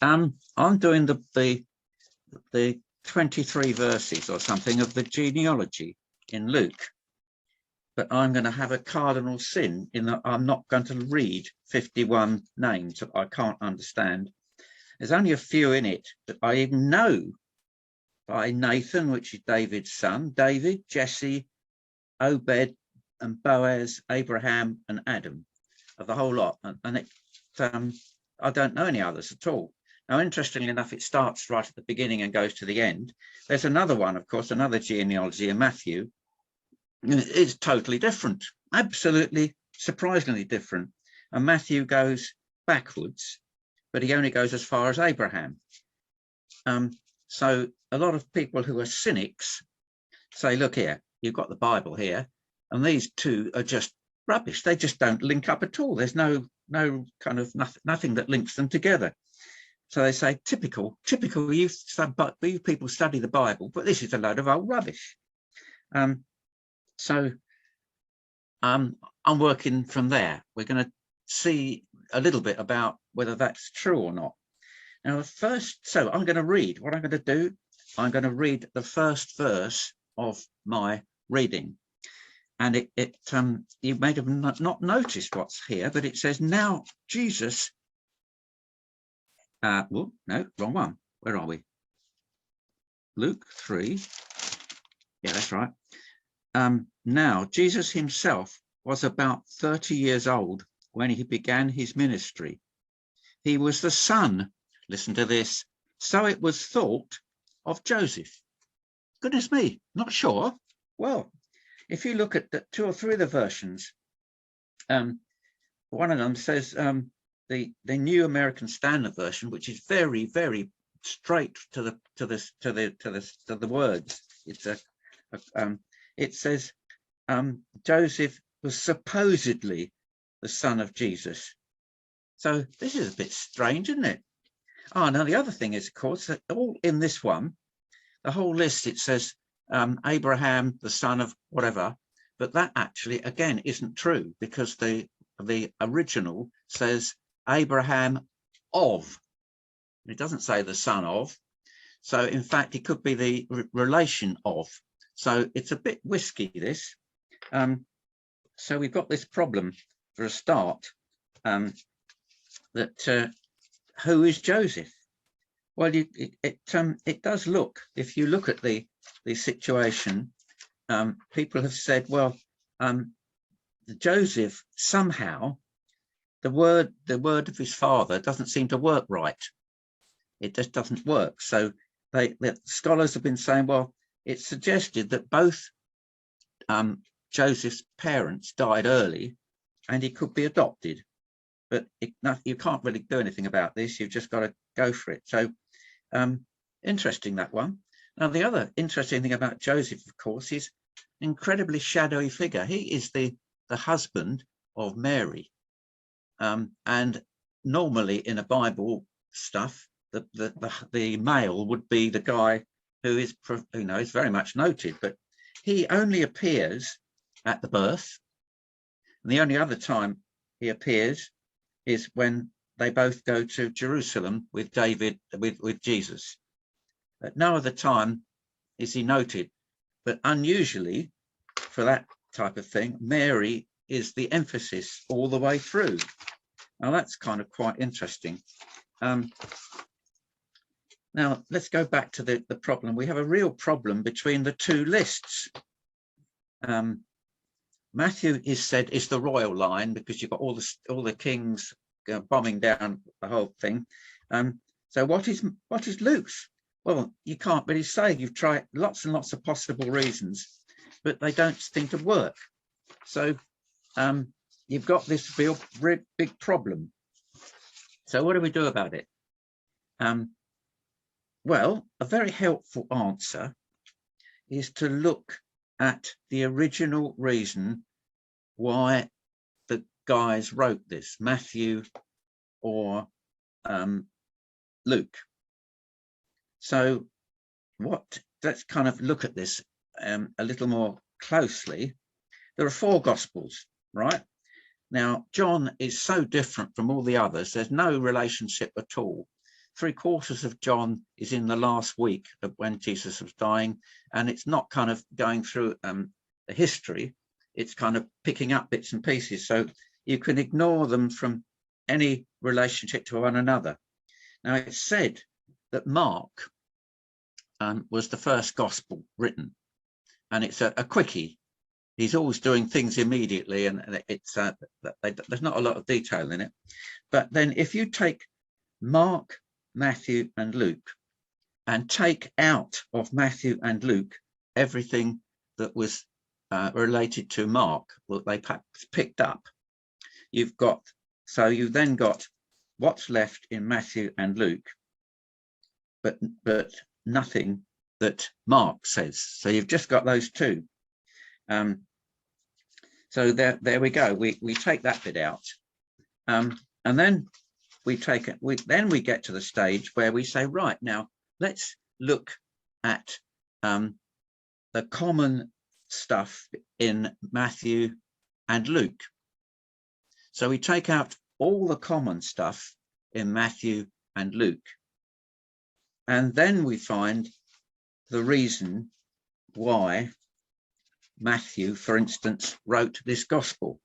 I'm doing the 23 verses or something of the genealogy in Luke, but I'm going to have a cardinal sin in that I'm not going to read 51 names that I can't understand. There's only a few in it that I even know, by Nathan, which is David's son, David, Jesse, Obed and Boaz, Abraham and Adam, of the whole lot. And I don't know any others at all. Now, interestingly enough, it starts right at the beginning and goes to the end. There's another one, of course, another genealogy in Matthew. It's totally different, absolutely surprisingly different. And Matthew goes backwards, but he only goes as far as Abraham. So a lot of people who are cynics say, look here, you've got the Bible here, and these two are just rubbish. They just don't link up at all. There's no kind of nothing that links them together. So they say, typical, you people study the Bible, but this is a load of old rubbish. So I'm working from there. We're going to see a little bit about whether that's true or not. Now, first, so I'm going to read. What I'm going to do, I'm going to read the first verse of my reading. And you may have not noticed what's here, but it says, now Jesus, well, no, wrong one. Where are we? Luke 3. Yeah, that's right. Now, Jesus himself was about 30 years old when he began his ministry. He was the son, listen to this, so it was thought, of Joseph. Goodness me, not sure. Well, if you look at the 2 or 3 of the versions, one of them says the New American Standard Version, which is very, very straight to the words. It says Joseph was supposedly the son of Jesus. So this is a bit strange, isn't it? Oh, now the other thing is, of course, that all in this one, the whole list, it says Abraham, the son of whatever, but that actually, again, isn't true, because the original says Abraham of. It doesn't say the son of. So, in fact, it could be the relation of. So it's a bit risky, this. So we've got this problem for a start, that who is Joseph? Well, it does look, if you look at the situation, people have said, well, Joseph, somehow the word of his father doesn't seem to work right. It just doesn't work. So the scholars have been saying, well, it's suggested that both Joseph's parents died early and he could be adopted, but you can't really do anything about this. You've just got to go for it. So interesting, that one. Now, the other interesting thing about Joseph, of course, is incredibly shadowy figure. He is the husband of Mary, and normally in a Bible stuff, the male would be the guy who is very much noted, but he only appears at the birth, and the only other time he appears is when they both go to Jerusalem with David, with Jesus. At no other time is he noted, but unusually for that type of thing, Mary is the emphasis all the way through. Now that's kind of quite interesting. Now let's go back to the problem. We have a real problem between the two lists. Matthew is said is the royal line because you've got all the kings bombing down the whole thing. So what is Luke's? Well, you can't really say. You've tried lots and lots of possible reasons, but they don't seem to work. So you've got this real big problem. So what do we do about it? Well, a very helpful answer is to look at the original reason why the guys wrote this, Matthew or Luke. So let's kind of look at this a little more closely. There are 4 Gospels, right? Now, John is so different from all the others. There's no relationship at all. 3/4 of John is in the last week of when Jesus was dying, and it's not kind of going through the history. It's kind of picking up bits and pieces, so you can ignore them from any relationship to one another. Now, it's said that Mark was the first gospel written, and it's a quickie. He's always doing things immediately, and it's there's not a lot of detail in it. But then if you take Mark, Matthew and Luke and take out of Matthew and Luke everything that was related to Mark, what they picked up, you've then got what's left in Matthew and Luke, but nothing that Mark says. So you've just got those two. So there we go. We take that bit out, and then we get to the stage where we say, right, now let's look at the common stuff in Matthew and Luke. So we take out all the common stuff in Matthew and Luke, and then we find the reason why Matthew, for instance, wrote this gospel.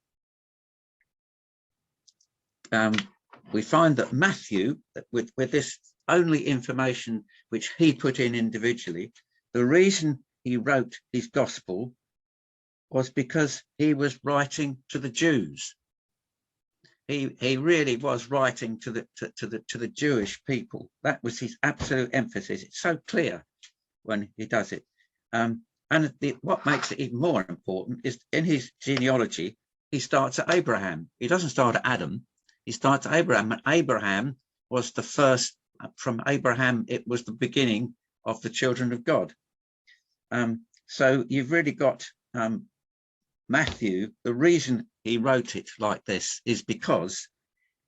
We find that Matthew, with this only information which he put in individually, the reason he wrote his gospel was because he was writing to the Jews. He really was writing to the Jewish people. That was his absolute emphasis. It's so clear when he does it. And what makes it even more important is in his genealogy, he starts at Abraham. He doesn't start at Adam. He starts at Abraham. And Abraham was the first. From Abraham, it was the beginning of the children of God. So you've really got Matthew. The reason he wrote it like this is because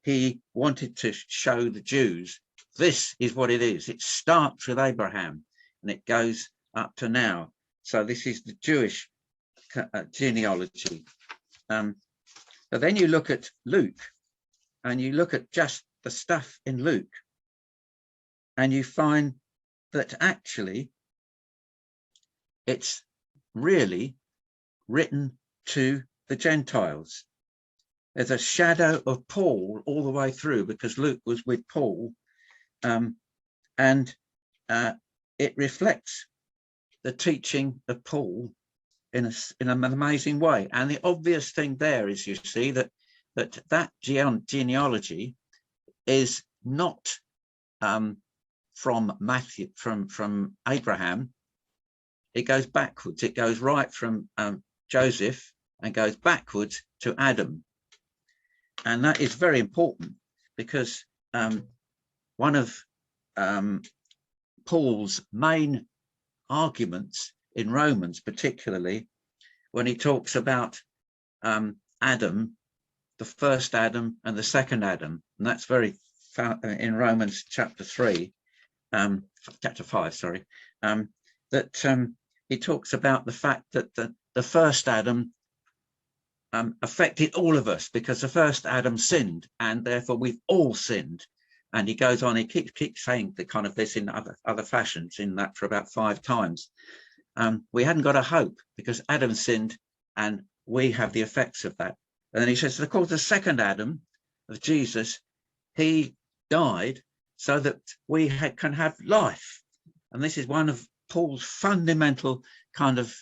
he wanted to show the Jews this is what it is. It starts with Abraham and it goes up to now. So this is the Jewish genealogy. But then you look at Luke and you look at just the stuff in Luke and you find that actually it's really written to the Gentiles. There's a shadow of Paul all the way through because Luke was with Paul, and it reflects the teaching of Paul in an amazing way. And the obvious thing there is, you see, that genealogy is not from Matthew, from Abraham. It goes backwards. It goes right from Joseph and goes backwards to Adam. And that is very important because one of Paul's main arguments in Romans, particularly when he talks about Adam, the first Adam and the second Adam, and that's very in Romans chapter 5, sorry, that he talks about the fact that the first Adam affected all of us because the first Adam sinned and therefore we've all sinned. And he goes on, he keeps saying the kind of this in other fashions in that for about 5 times. We hadn't got a hope because Adam sinned and we have the effects of that. And then he says, of course, the second Adam of Jesus, he died so that we can have life. And this is one of Paul's fundamental kind of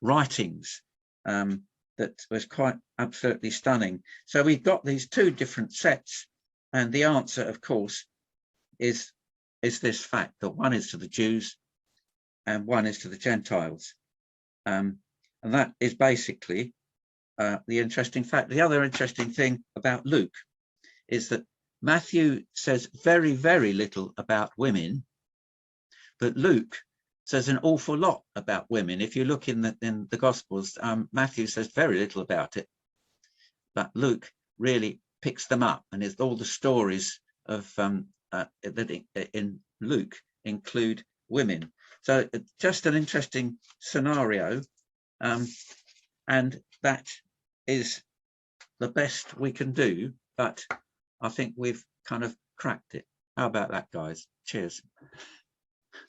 writings that was quite absolutely stunning. So we've got these 2 different sets. And the answer, of course, is this fact that one is to the Jews and one is to the Gentiles. And that is basically the interesting fact. The other interesting thing about Luke is that Matthew says very, very little about women, but Luke says an awful lot about women. If you look in the Gospels, Matthew says very little about it, but Luke really picks them up, and it's all the stories of that in Luke include women. So just an interesting scenario, and that is the best we can do, but I think we've kind of cracked it. How about that, guys? Cheers.